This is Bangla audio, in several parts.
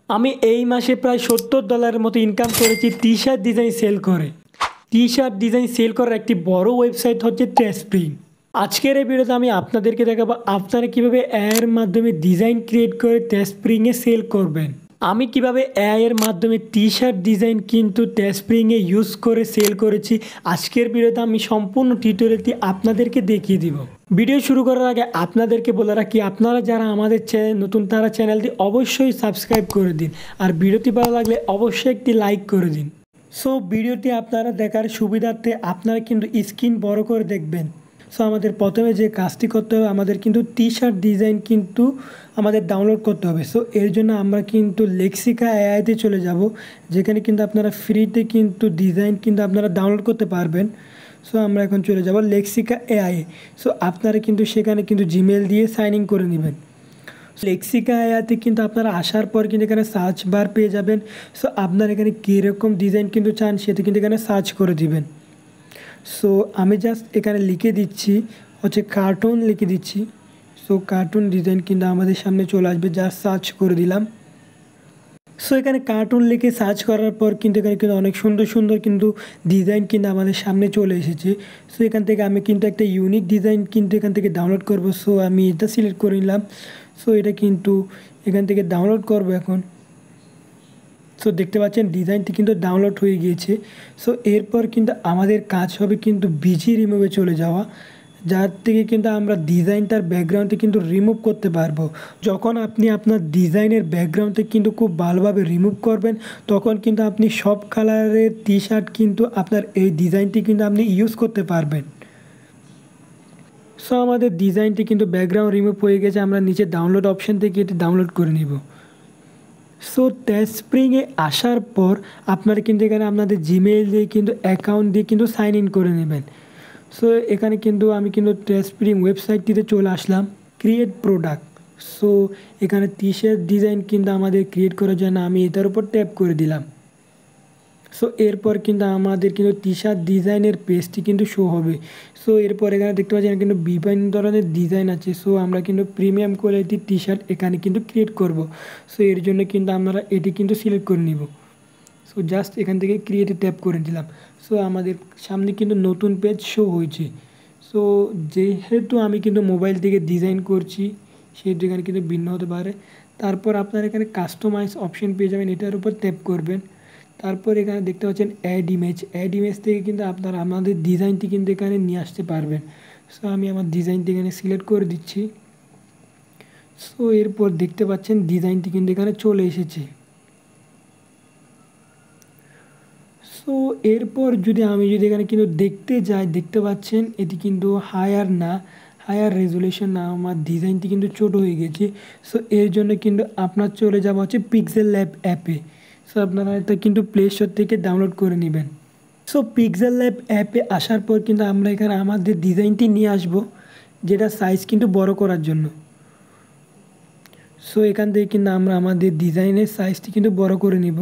আমি এই মাসে প্রায় $70 মতো ইনকাম করেছি টি শার্ট ডিজাইন সেল করে। টি শার্ট ডিজাইন সেল করার একটি বড় ওয়েবসাইট হচ্ছে টেস্টপ্রিং। আজকের এই ভিডিওতে আমি আপনাদেরকে দেখাবো আপনারা কিভাবে এআই এর মাধ্যমে ডিজাইন ক্রিয়েট করে টেস্টপ্রিংয়ে সেল করবেন। আমি কিভাবে এআই এর মাধ্যমে টি শার্ট ডিজাইন কিন্তু টেস্টপ্রিংয়ে ইউজ করে সেল করেছি, আজকের ভিডিওতে আমি সম্পূর্ণ টিউটোরিয়ালটি আপনাদেরকে দেখিয়ে দিব। ভিডিও শুরু করার আগে আপনাদেরকে বলে রাখি, আপনারা যারা আমাদের নতুন তারা চ্যানেলটি অবশ্যই সাবস্ক্রাইব করে দিন, আর ভিডিওটি ভালো লাগলে অবশ্যই একটি লাইক করে দিন। সো ভিডিওটি আপনারা দেখার সুবিধার্থে আপনারা কিন্তু স্ক্রিন বড় করে দেখবেন। সো আমাদের প্রথমে যে কাজটি করতে হবে, আমাদের কিন্তু টি শার্ট ডিজাইন কিন্তু আমাদের ডাউনলোড করতে হবে। সো এর জন্য আমরা কিন্তু লেক্সিকা এআইতে চলে যাব, যেখানে কিন্তু আপনারা ফ্রিতে কিন্তু ডিজাইন কিন্তু আপনারা ডাউনলোড করতে পারবেন। সো আমরা এখন চলে যাব লেক্সিকা এআই। সো আপনারা কিন্তু সেখানে কিন্তু জিমেল দিয়ে সাইন ইন করে নেবেন। লেক্সিকা এআইতে কিন্তু আপনারা আসার পর কিন্তু এখানে সার্চ বার পেয়ে যাবেন। সো আপনারা এখানে কীরকম ডিজাইন কিন্তু চান সেটা কিন্তু এখানে সার্চ করে দিবেন। সো আমি জাস্ট এখানে লিখে দিচ্ছি হচ্ছে কার্টুন লিখে দিচ্ছি। সো কার্টুন ডিজাইন কিন্তু আমাদের সামনে চলে আসবে, জাস্ট সার্চ করে দিলাম। সো এখানে কার্টুন লিখে সার্চ করার পর কিন্তু এখানে কিন্তু অনেক সুন্দর সুন্দর কিন্তু ডিজাইন কিন্তু আমাদের সামনে চলে এসেছে। সো এখান থেকে আমি কিন্তু একটা ইউনিক ডিজাইন কিন্তু এখান থেকে ডাউনলোড করব। সো আমি এটা সিলেক্ট করে নিলাম। সো এটা কিন্তু এখান থেকে ডাউনলোড করব এখন। সো দেখতে পাচ্ছেন ডিজাইনটি কিন্তু ডাউনলোড হয়ে গিয়েছে। সো এরপর কিন্তু আমাদের কাজ হবে কিন্তু বিজি রিমুভে চলে যাওয়া, যার থেকে কিন্তু আমরা ডিজাইনটার ব্যাকগ্রাউন্ডে কিন্তু রিমুভ করতে পারবো। যখন আপনি আপনার ডিজাইনের ব্যাকগ্রাউন্ডে কিন্তু খুব ভালোভাবে রিমুভ করবেন, তখন কিন্তু আপনি সব কালারের টি শার্ট কিন্তু আপনার এই ডিজাইনটি কিন্তু আপনি ইউজ করতে পারবেন। সো আমাদের ডিজাইনটি কিন্তু ব্যাকগ্রাউন্ড রিমুভ হয়ে গেছে, আমরা নিচে ডাউনলোড অপশান থেকে এটি ডাউনলোড করে নিব। সো টেস্টপ্রিংয়ে আসার পর আপনারা কিন্তু এখানে আপনাদের জিমেইল দিয়ে কিন্তু অ্যাকাউন্ট দিয়ে কিন্তু সাইন ইন করে নেবেন। সো এখানে কিন্তু আমি কিন্তু টেস্টপ্রিং ওয়েবসাইটটিতে চলে আসলাম, ক্রিয়েট প্রোডাক্ট। সো এখানে টি শার্ট ডিজাইন কিন্তু আমাদের ক্রিয়েট করার জন্য আমি এটার উপর ট্যাপ করে দিলাম। সো এরপর কিন্তু আমাদের কিন্তু টি শার্ট ডিজাইনের পেজটি কিন্তু শো হবে। সো এরপর এখানে দেখতে পাচ্ছেন কিন্তু বিভিন্ন ধরনের ডিজাইন আছে। সো আমরা কিন্তু প্রিমিয়াম কোয়ালিটির টি শার্ট এখানে কিন্তু ক্রিয়েট করব। সো এর জন্য কিন্তু আমরা এটি কিন্তু সিলেক্ট করে নিব। সো জাস্ট এখান থেকে ক্রিয়েটে ট্যাপ করে দিলাম। সো আমাদের সামনে কিন্তু নতুন পেজ শো হয়েছে। সো যেহেতু আমি কিন্তু মোবাইল থেকে ডিজাইন করছি, সেহেতু এখানে কিন্তু ভিন্ন হতে পারে। তারপর আপনারা এখানে কাস্টমাইজ অপশন পেয়ে যাবেন, এটার উপর ট্যাপ করবেন। তারপর এখানে দেখতে পাচ্ছেন অ্যাড ইমেজ। অ্যাড ইমেজ থেকে কিন্তু আপনারা আমাদের ডিজাইনটি কিন্তু এখানে নিয়ে আসতে পারবেন। সো আমি আমার ডিজাইনটি এখানে সিলেক্ট করে দিচ্ছি। সো এরপর দেখতে পাচ্ছেন ডিজাইনটি কিন্তু এখানে চলে এসেছে। সো এরপর আমি যদি এখানে কিন্তু দেখতে যাই, দেখতে পাচ্ছেন এটি কিন্তু হায়ার রেজুলেশন না, আমার ডিজাইনটি কিন্তু ছোট হয়ে গেছে। সো এর জন্য কিন্তু আপনার চলে যাওয়া হচ্ছে পিক্সেল ল্যাব অ্যাপে। সো আপনারা এটা কিন্তু প্লে স্টোর থেকে ডাউনলোড করে নেবেন। সো পিক্সেল ল্যাব অ্যাপে আসার পর কিন্তু আমরা এখানে আমাদের ডিজাইনটি নিয়ে আসব, যেটা সাইজ কিন্তু বড় করার জন্য। সো এখান থেকে কিন্তু আমরা আমাদের ডিজাইনের সাইজটি কিন্তু বড় করে নিব।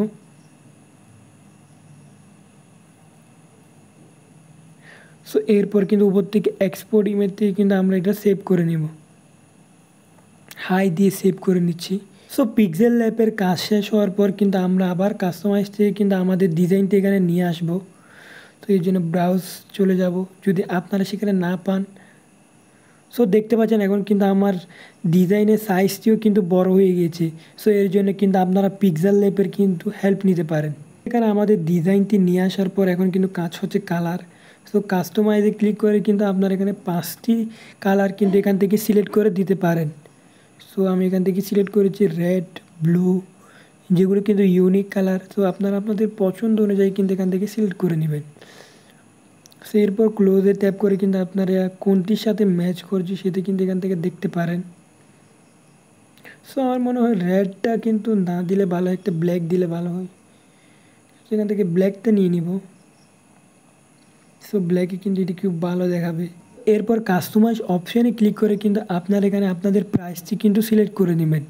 সো এরপর কিন্তু উপর থেকে এক্সপোর্ট ইমেজ থেকে কিন্তু আমরা এটা সেভ করে নেব, হাই দিয়ে সেভ করে নিচ্ছি। সো পিক্সেল ল্যাবের কাজ শেষ হওয়ার পর কিন্তু আমরা আবার কাস্টমাইজ থেকে কিন্তু আমাদের ডিজাইনটি এখানে নিয়ে আসব। তো এই জন্য ব্রাউজ চলে যাব, যদি আপনারা সেখানে না পান। সো দেখতে পাচ্ছেন এখন কিন্তু আমার ডিজাইনের সাইজটিও কিন্তু বড় হয়ে গেছে। সো এর জন্য কিন্তু আপনারা পিক্সেল ল্যাবের কিন্তু হেল্প নিতে পারেন। এখানে আমাদের ডিজাইনটি নিয়ে আসার পর এখন কিন্তু কাজ হচ্ছে কালার। সো কাস্টমাইজে ক্লিক করে কিন্তু আপনার এখানে 5টি কালার কিন্তু এখান থেকে সিলেক্ট করে দিতে পারেন। সো আমি এখান থেকে সিলেক্ট করেছি রেড, ব্লু, যেগুলো কিন্তু ইউনিক কালার। তো আপনারা আপনাদের পছন্দ অনুযায়ী কিন্তু এখান থেকে সিলেক্ট করে নেবেন। সো এরপর ক্লোজে ট্যাপ করে কিন্তু আপনারা কোনটির সাথে ম্যাচ করছে সেটা কিন্তু এখান থেকে দেখতে পারেন। সো আমার মনে হয় রেডটা কিন্তু না দিলে ভালো হয়, একটা ব্ল্যাক দিলে ভালো হয়। সেখান থেকে ব্ল্যাকটা নিয়ে নিব। সো ব্ল্যাকে কিন্তু এটি খুব ভালো দেখাবে। এরপর কাস্টমাইজ অপশানে ক্লিক করে কিন্তু আপনারা এখানে আপনাদের প্রাইসটি কিন্তু সিলেক্ট করে নেবেন।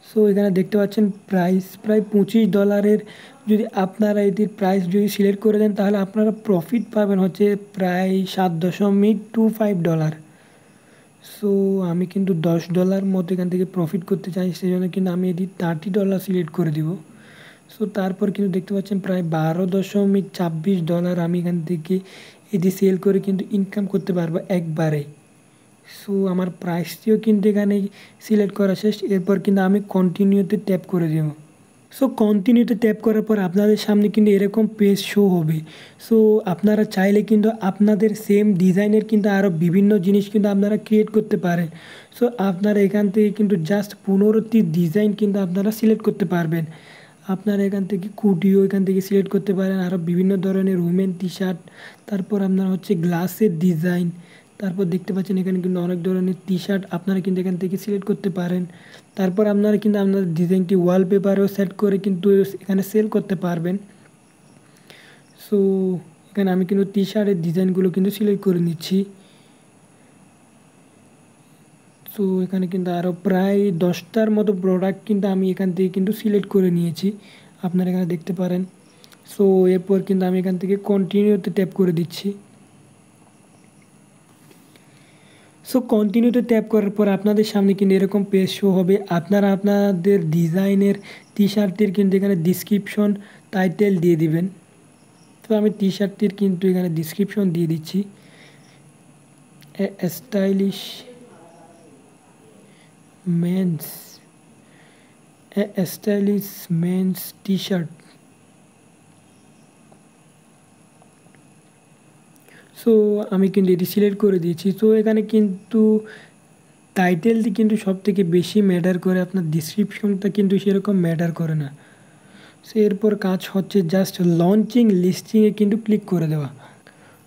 সো এখানে দেখতে পাচ্ছেন প্রাইস প্রায় $25। যদি আপনারা এটির প্রাইস যদি সিলেক্ট করে দেন, তাহলে আপনারা প্রফিট পাবেন হচ্ছে প্রায় $7.25। সো আমি কিন্তু $10 মতো এখান থেকে প্রফিট করতে চাই, সেই জন্য কিন্তু আমি এটি $30 সিলেক্ট করে দিব। সো তারপর কিন্তু দেখতে পাচ্ছেন প্রায় $12.26 আমি এখান থেকে এটি সেল করে কিন্তু ইনকাম করতে পারবো একবারে। সো আমার প্রাইসটিও কিন্তু এখানে সিলেক্ট করা শেষ। এরপর কিন্তু আমি কন্টিনিউতে ট্যাপ করে দেব। সো কন্টিনিউতে ট্যাপ করার পর আপনাদের সামনে কিন্তু এরকম পেজ শো হবে। সো আপনারা চাইলে কিন্তু আপনাদের সেম ডিজাইনের কিন্তু আরও বিভিন্ন জিনিস কিন্তু আপনারা ক্রিয়েট করতে পারেন। সো আপনারা এখান থেকে কিন্তু জাস্ট 15টি ডিজাইন কিন্তু আপনারা সিলেক্ট করতে পারবেন। আপনারা এখান থেকে কুটিও এখান থেকে সিলেক্ট করতে পারেন, আরও বিভিন্ন ধরনের উমেন টি শার্ট, তারপর আপনারা হচ্ছে গ্লাসের ডিজাইন, তারপর দেখতে পাচ্ছেন এখানে কিন্তু অনেক ধরনের টি শার্ট আপনারা কিন্তু এখান থেকে সিলেক্ট করতে পারেন। তারপর আপনারা কিন্তু আপনাদের ডিজাইনটি ওয়ালপেপারেও সেট করে কিন্তু এখানে সেল করতে পারবেন। সো এখানে আমি কিন্তু টি শার্টের ডিজাইনগুলো কিন্তু সিলেক্ট করে নিচ্ছি। সো এখানে কিন্তু আরও প্রায় 10টার মতো প্রোডাক্ট কিন্তু আমি এখান থেকে কিন্তু সিলেক্ট করে নিয়েছি, আপনারা এখানে দেখতে পারেন। সো এরপর কিন্তু আমি এখান থেকে কন্টিনিউতে ট্যাপ করে দিচ্ছি। সো কন্টিনিউতে ট্যাপ করার পর আপনাদের সামনে কিন্তু এরকম পেজ শো হবে। আপনারা আপনাদের ডিজাইনের টি শার্টটির কিন্তু এখানে ডিসক্রিপশন টাইটেল দিয়ে দিবেন। তো আমি টি শার্টটির কিন্তু এখানে ডিসক্রিপশন দিয়ে দিচ্ছি, stylish men's T shirt. So আমি কিন্তু এটি সিলেক্ট করে দিয়েছি। তো এখানে কিন্তু টাইটেলটি কিন্তু সবথেকে বেশি ম্যাটার করে, আপনার ডিসক্রিপশনটা কিন্তু সেরকম ম্যাটার করে না। সো এরপর কাজ হচ্ছে জাস্ট লঞ্চিং লিস্টিংয়ে কিন্তু ক্লিক করে দেওয়া।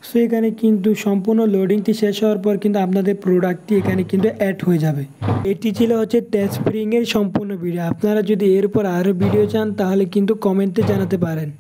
সো এখানে কিন্তু সম্পূর্ণ লোডিংটি শেষ হওয়ার পর কিন্তু আপনাদের প্রোডাক্টটি এখানে কিন্তু অ্যাড হয়ে যাবে। এটি ছিল হচ্ছে টেক্সপ্রিংয়ের সম্পূর্ণ ভিডিও। আপনারা যদি এর উপর আরও ভিডিও চান তাহলে কিন্তু কমেন্টে জানাতে পারেন।